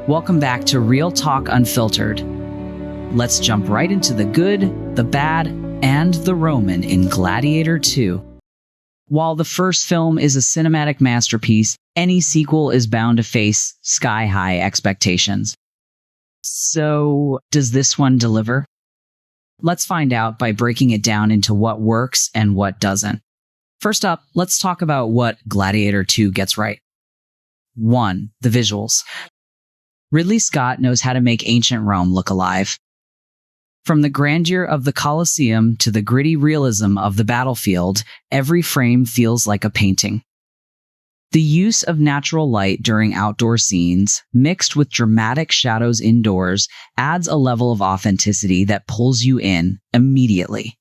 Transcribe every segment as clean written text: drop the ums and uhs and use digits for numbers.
Welcome back to Real Talk Unfiltered. Let's jump right into the good, the bad, and the Roman in Gladiator II. While the first film is a cinematic masterpiece, any sequel is bound to face sky-high expectations. So, does this one deliver? Let's find out by breaking it down into what works and what doesn't. First up, let's talk about what Gladiator II gets right. 1. The visuals. Ridley Scott knows how to make ancient Rome look alive. From the grandeur of the Colosseum to the gritty realism of the battlefield, every frame feels like a painting. The use of natural light during outdoor scenes, mixed with dramatic shadows indoors, adds a level of authenticity that pulls you in immediately.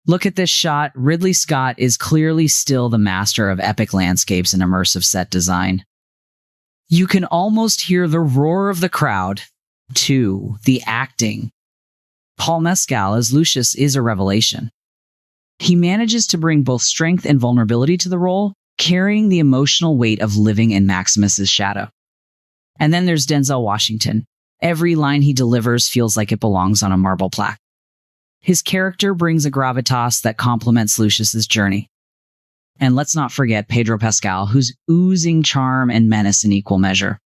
Look at this shot. Ridley Scott is clearly still the master of epic landscapes and immersive set design. You can almost hear the roar of the crowd. 2. The acting. Paul Mescal as Lucius is a revelation. He manages to bring both strength and vulnerability to the role, carrying the emotional weight of living in Maximus's shadow. And then there's Denzel Washington. Every line he delivers feels like it belongs on a marble plaque. His character brings a gravitas that complements Lucius's journey. And let's not forget Pedro Pascal, who's oozing charm and menace in equal measure.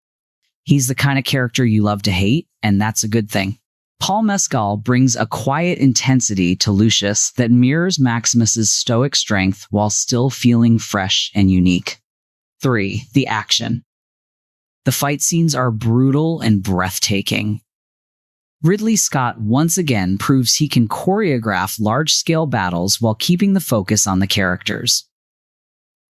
He's the kind of character you love to hate, and that's a good thing. Paul Mescal brings a quiet intensity to Lucius that mirrors Maximus's stoic strength while still feeling fresh and unique. 3. The action. The fight scenes are brutal and breathtaking. Ridley Scott once again proves he can choreograph large-scale battles while keeping the focus on the characters.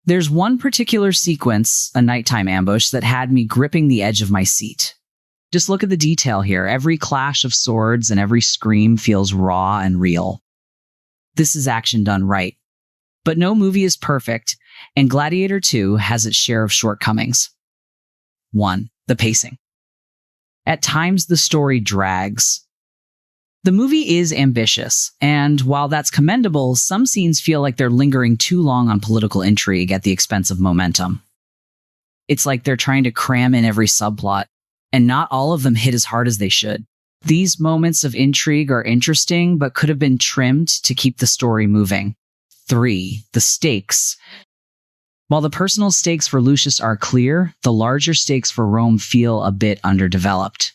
There's one particular sequence, a nighttime ambush, that had me gripping the edge of my seat. Just look at the detail here. Every clash of swords and every scream feels raw and real. This is action done right. But no movie is perfect, and Gladiator II has its share of shortcomings. 1. The pacing. At times, the story drags. The movie is ambitious, and while that's commendable, some scenes feel like they're lingering too long on political intrigue at the expense of momentum. It's like they're trying to cram in every subplot, and not all of them hit as hard as they should. These moments of intrigue are interesting, but could have been trimmed to keep the story moving. 3. The stakes. While the personal stakes for Lucius are clear, the larger stakes for Rome feel a bit underdeveloped.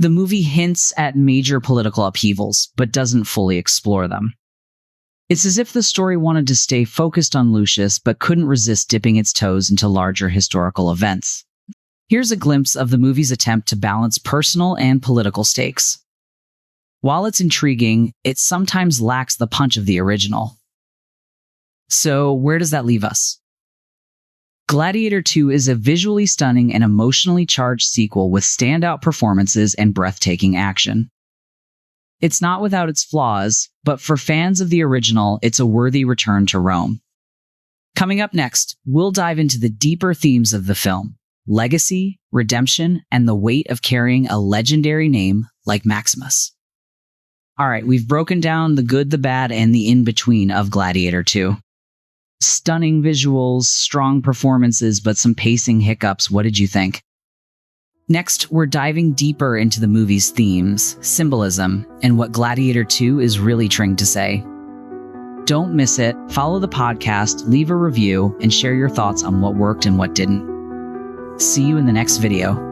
The movie hints at major political upheavals, but doesn't fully explore them. It's as if the story wanted to stay focused on Lucius, but couldn't resist dipping its toes into larger historical events. Here's a glimpse of the movie's attempt to balance personal and political stakes. While it's intriguing, it sometimes lacks the punch of the original. So, where does that leave us? Gladiator II is a visually stunning and emotionally charged sequel with standout performances and breathtaking action. It's not without its flaws, but for fans of the original, it's a worthy return to Rome. Coming up next, we'll dive into the deeper themes of the film: legacy, redemption, and the weight of carrying a legendary name like Maximus. All right, we've broken down the good, the bad, and the in-between of Gladiator II. Stunning visuals, strong performances, but some pacing hiccups. What did you think? Next, we're diving deeper into the movie's themes, symbolism, and what Gladiator II is really trying to say. Don't miss it. Follow the podcast, leave a review, and share your thoughts on what worked and what didn't. See you in the next video.